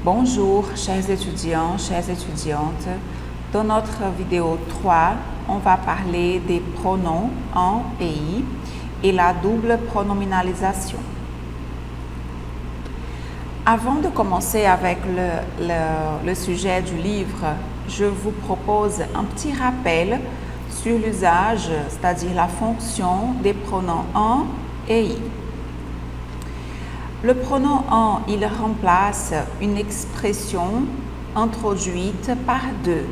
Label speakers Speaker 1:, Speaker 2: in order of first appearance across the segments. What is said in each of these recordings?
Speaker 1: Bonjour chers étudiants, chères étudiantes. Dans notre vidéo 3, on va parler des pronoms en et i et la double pronominalisation. Avant de commencer avec le sujet du livre, je vous propose un petit rappel sur l'usage, c'est-à-dire la fonction des pronoms en et i. Le pronom en, il remplace une expression introduite par deux.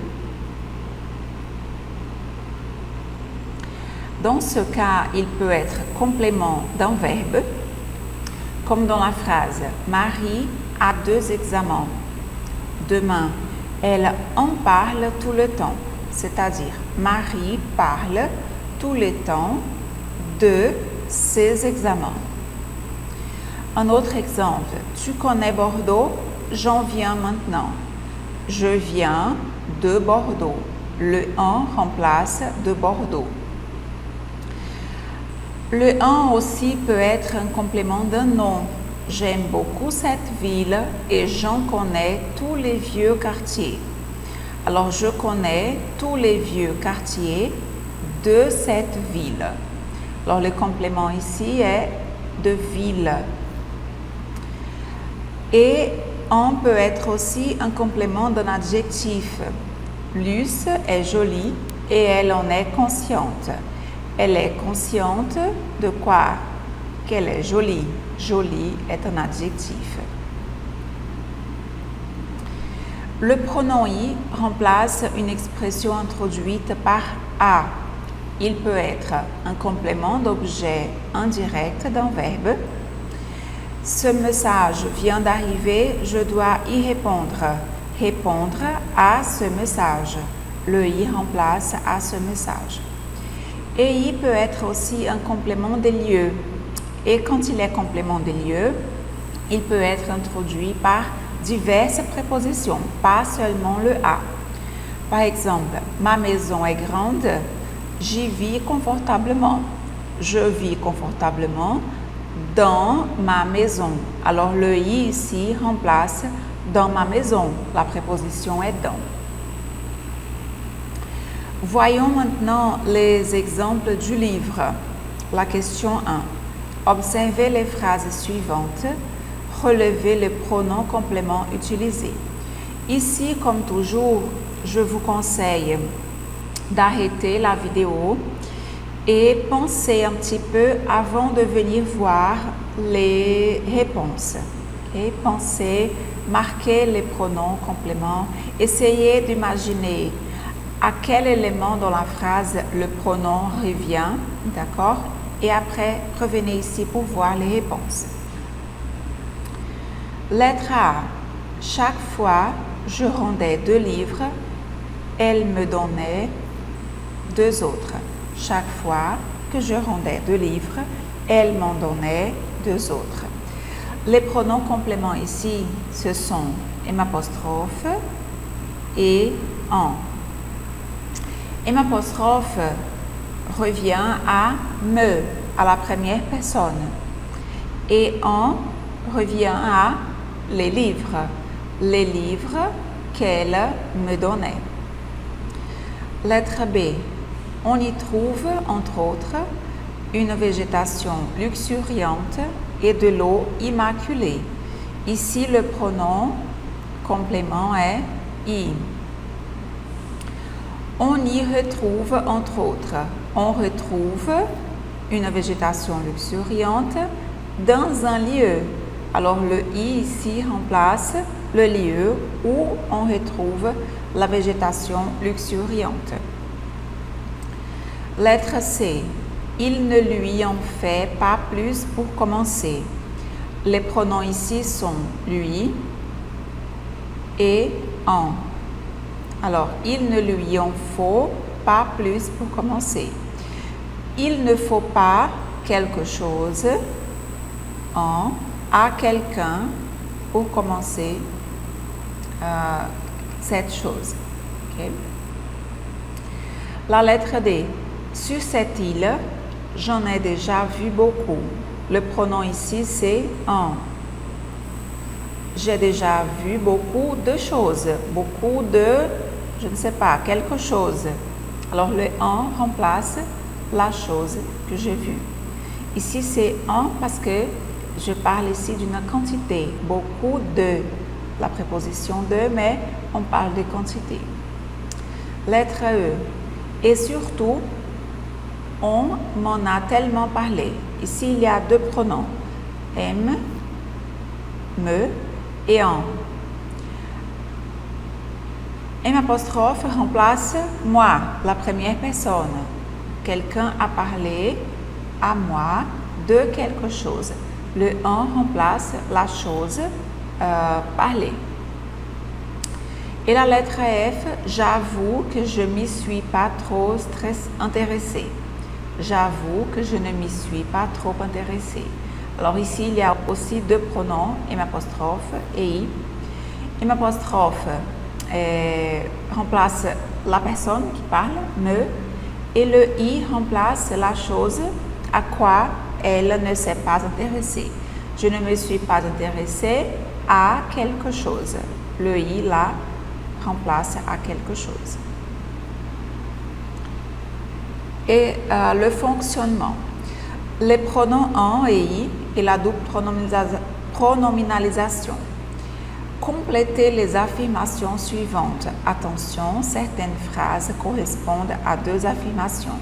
Speaker 1: Dans ce cas, il peut être complément d'un verbe, comme dans la phrase « Marie a 2 examens. Demain, elle en parle tout le temps », c'est-à-dire Marie parle tout le temps de ses examens. Un autre exemple, tu connais Bordeaux, j'en viens maintenant. Je viens de Bordeaux. Le en remplace de Bordeaux. Le en aussi peut être un complément d'un nom. J'aime beaucoup cette ville et j'en connais tous les vieux quartiers. Alors, je connais tous les vieux quartiers de cette ville. Alors, le complément ici est de ville. Et en peut être aussi un complément d'un adjectif. Luce est jolie et elle en est consciente. Elle est consciente de quoi? Qu'elle est jolie. Jolie est un adjectif. Le pronom i remplace une expression introduite par a. Il peut être un complément d'objet indirect d'un verbe. Ce message vient d'arriver, je dois y répondre. Répondre à ce message. Le i remplace à ce message. Et i peut être aussi un complément des lieux. Et quand il est complément des lieux, il peut être introduit par diverses prépositions, pas seulement le a. Par exemple, ma maison est grande, j'y vis confortablement. Je vis confortablement dans ma maison. Alors le i ici remplace dans ma maison. La préposition est dans. Voyons maintenant les exemples du livre. La question 1. Observez les phrases suivantes. Relevez les pronoms compléments utilisés. Ici, comme toujours, je vous conseille d'arrêter la vidéo et pensez un petit peu avant de venir voir les réponses. Okay? Pensez, marquez les pronoms compléments. Essayez d'imaginer à quel élément dans la phrase le pronom revient, d'accord? Et après, revenez ici pour voir les réponses. Lettre A. Chaque fois, je rendais 2 livres, elle me donnait 2 autres. Chaque fois que je rendais 2 livres, elle m'en donnait 2 autres. Les pronoms compléments ici, ce sont M' et en. M' revient à me, à la première personne. Et en revient à les livres qu'elle me donnait. Lettre B. On y trouve, entre autres, une végétation luxuriante et de l'eau immaculée. Ici, le pronom complément est i. On y retrouve, entre autres, on retrouve une végétation luxuriante dans un lieu. Alors, le i ici remplace le lieu où on retrouve la végétation luxuriante. Lettre C. Il ne lui en fait pas plus pour commencer. Les pronoms ici sont lui et en. Alors, il ne lui en faut pas plus pour commencer. Il ne faut pas quelque chose en à quelqu'un pour commencer cette chose. Okay? La lettre D. Sur cette île, j'en ai déjà vu beaucoup. Le pronom ici, c'est en. J'ai déjà vu beaucoup de choses, beaucoup de, je ne sais pas, quelque chose. Alors le en remplace la chose que j'ai vue. Ici c'est en parce que je parle ici d'une quantité, beaucoup de, la préposition de, mais on parle de quantité. Lettre E. Et surtout, on m'en a tellement parlé. Ici, il y a deux pronoms, m, me et en. M apostrophe remplace moi, la première personne. Quelqu'un a parlé à moi de quelque chose. Le en remplace la chose parlée. Et la lettre F, j'avoue que je m'y suis pas trop intéressée. J'avoue que je ne m'y suis pas trop intéressée. Alors ici, il y a aussi deux pronoms, M apostrophe et I. M apostrophe remplace la personne qui parle, me, et le I remplace la chose à quoi elle ne s'est pas intéressée. Je ne me suis pas intéressée à quelque chose. Le I, là, remplace à quelque chose. Et le fonctionnement. Les pronoms en et i et la double pronominalisation. Complétez les affirmations suivantes. Attention, certaines phrases correspondent à deux affirmations.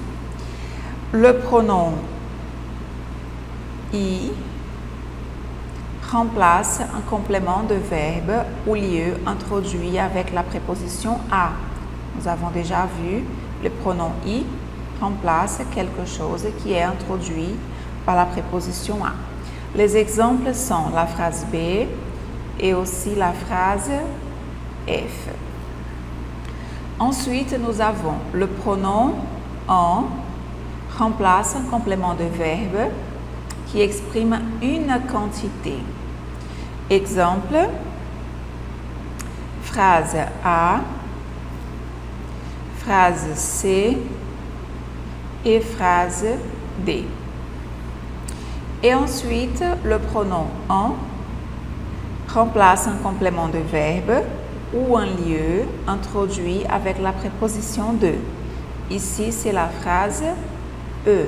Speaker 1: Le pronom i remplace un complément de verbe ou lieu introduit avec la préposition à. Nous avons déjà vu le pronom i remplace quelque chose qui est introduit par la préposition à. Les exemples sont la phrase B et aussi la phrase F. Ensuite, nous avons le pronom en remplace un complément de verbe qui exprime une quantité. Exemple, phrase A, phrase C et phrase D. Et ensuite, le pronom en remplace un complément de verbe ou un lieu introduit avec la préposition de. Ici, c'est la phrase E.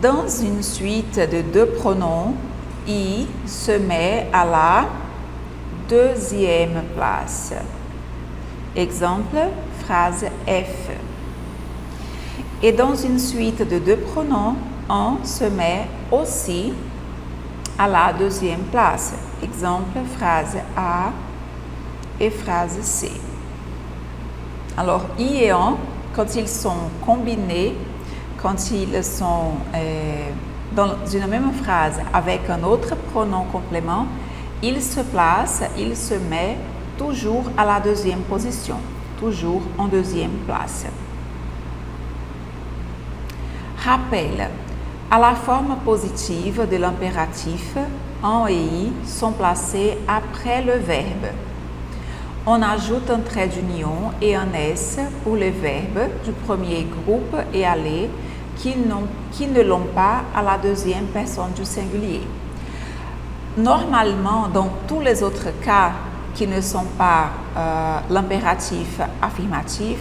Speaker 1: Dans une suite de deux pronoms, I se met à la deuxième place. Exemple, phrase F. Et dans une suite de deux pronoms, en se met aussi à la deuxième place. Exemple, phrase A et phrase C. Alors, I et en, quand ils sont combinés, quand ils sont dans une même phrase avec un autre pronom complément, il se place, il se met toujours à la deuxième position, toujours en deuxième place. Rappel. À la forme positive de l'impératif, en et i sont placés après le verbe. On ajoute un trait d'union et un S pour les verbes du premier groupe et aller qui ne l'ont pas à la deuxième personne du singulier. Normalement, dans tous les autres cas qui ne sont pas l'impératif affirmatif,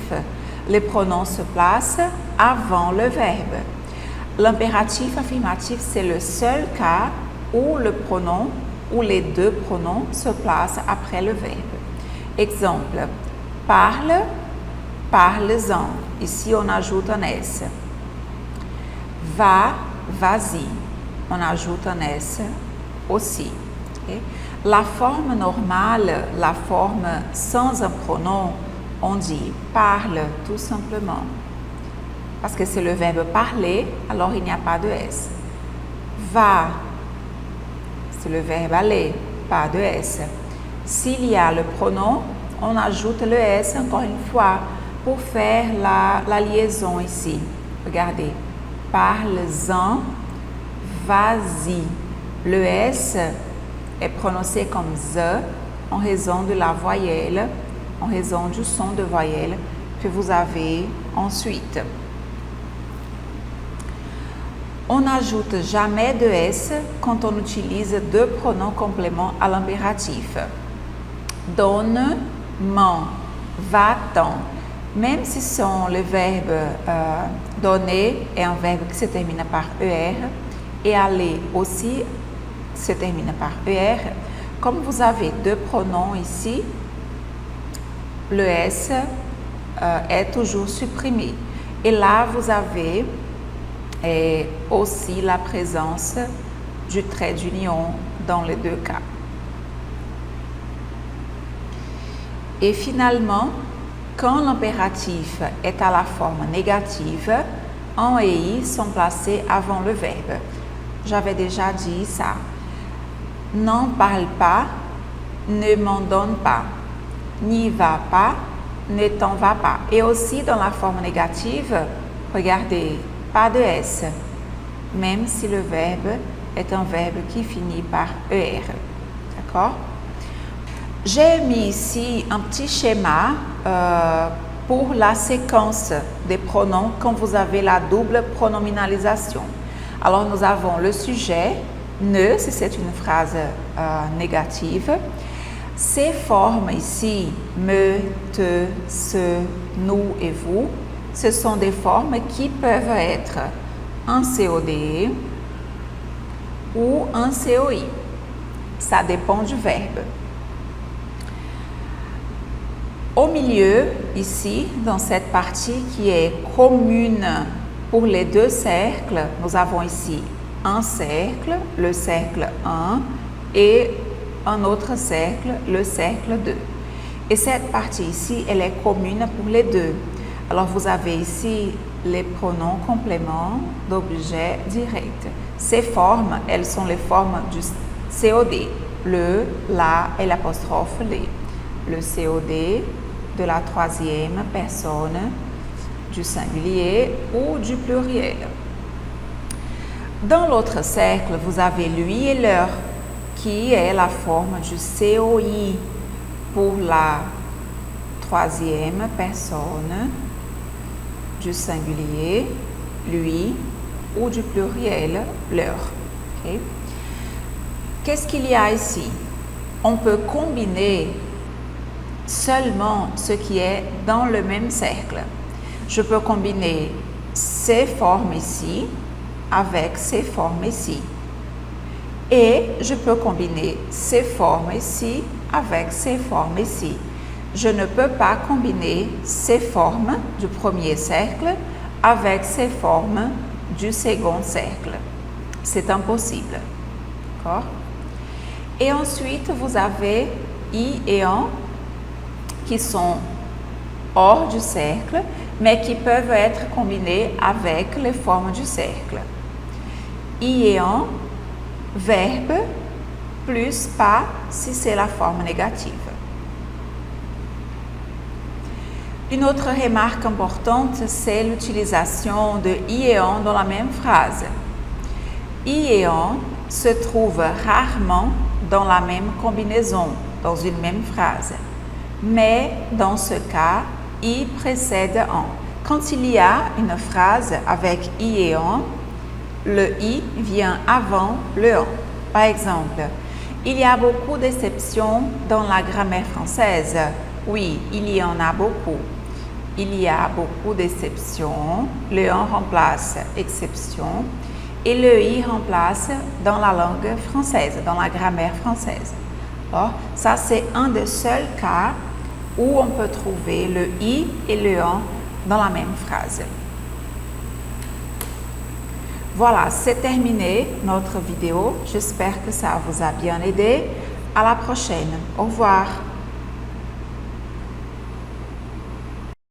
Speaker 1: les pronoms se placent avant le verbe. L'impératif affirmatif, c'est le seul cas où le pronom ou les deux pronoms se placent après le verbe. Exemple, parle, parle-en. Ici, on ajoute un S. Va, vas-y. On ajoute un S aussi. Okay? La forme normale, la forme sans un pronom, on dit parle tout simplement. Parce que c'est le verbe parler, alors il n'y a pas de S. Va, c'est le verbe aller, pas de S. S'il y a le pronom, on ajoute le S encore une fois pour faire la liaison ici. Regardez, parle-en, vas-y. Le S est prononcé comme Z en raison de la voyelle, en raison du son de voyelle que vous avez ensuite. On n'ajoute jamais de S quand on utilise deux pronoms compléments à l'impératif. Donne, ment, va-t'en. Même si le verbe donner est un verbe qui se termine par ER et aller aussi se termine par ER, comme vous avez deux pronoms ici, le S est toujours supprimé. Et là, vous avez aussi la présence du trait d'union dans les deux cas. Et finalement, quand l'impératif est à la forme négative, en et i sont placés avant le verbe. J'avais déjà dit ça. N'en parle pas, ne m'en donne pas. N'y va pas, ne t'en va pas. Et aussi dans la forme négative, regardez, pas de S, même si le verbe est un verbe qui finit par ER. D'accord? J'ai mis ici un petit schéma pour la séquence des pronoms quand vous avez la double pronominalisation. Alors, nous avons le sujet, ne, si c'est une phrase négative. Ces formes ici, me, te, ce, nous et vous, ce sont des formes qui peuvent être un COD ou un COI. Ça dépend du verbe. Au milieu, ici, dans cette partie qui est commune pour les deux cercles, nous avons ici un cercle, le cercle 1, et un autre cercle, le cercle 2. Et cette partie ici, elle est commune pour les deux. Alors, vous avez ici les pronoms compléments d'objet direct. Ces formes, elles sont les formes du COD, le, la et l'apostrophe les. Le COD de la troisième personne du singulier ou du pluriel. Dans l'autre cercle, vous avez lui et leur, qui est la forme du COI pour la troisième personne du singulier, lui, ou du pluriel, leur. Okay? Qu'est-ce qu'il y a ici? On peut combiner seulement ce qui est dans le même cercle. Je peux combiner ces formes ici avec ces formes ici. Et je peux combiner ces formes ici avec ces formes ici. Je ne peux pas combiner ces formes du premier cercle avec ces formes du second cercle. C'est impossible. D'accord? Et ensuite, vous avez i et en qui sont hors du cercle, mais qui peuvent être combinés avec les formes du cercle. I et en, verbe, plus pas si c'est la forme négative. Une autre remarque importante, c'est l'utilisation de i et en dans la même phrase. I et en se trouvent rarement dans la même combinaison, dans une même phrase. Mais dans ce cas, i précède en. Quand il y a une phrase avec i et en, le i vient avant le en. Par exemple, il y a beaucoup d'exceptions dans la grammaire française. Oui, il y en a beaucoup. Il y a beaucoup d'exceptions. Le en remplace exception et le i remplace dans la langue française, dans la grammaire française. Alors, ça, c'est un des seuls cas où on peut trouver le i et le en dans la même phrase. Voilà, c'est terminé notre vidéo. J'espère que ça vous a bien aidé. À la prochaine. Au revoir.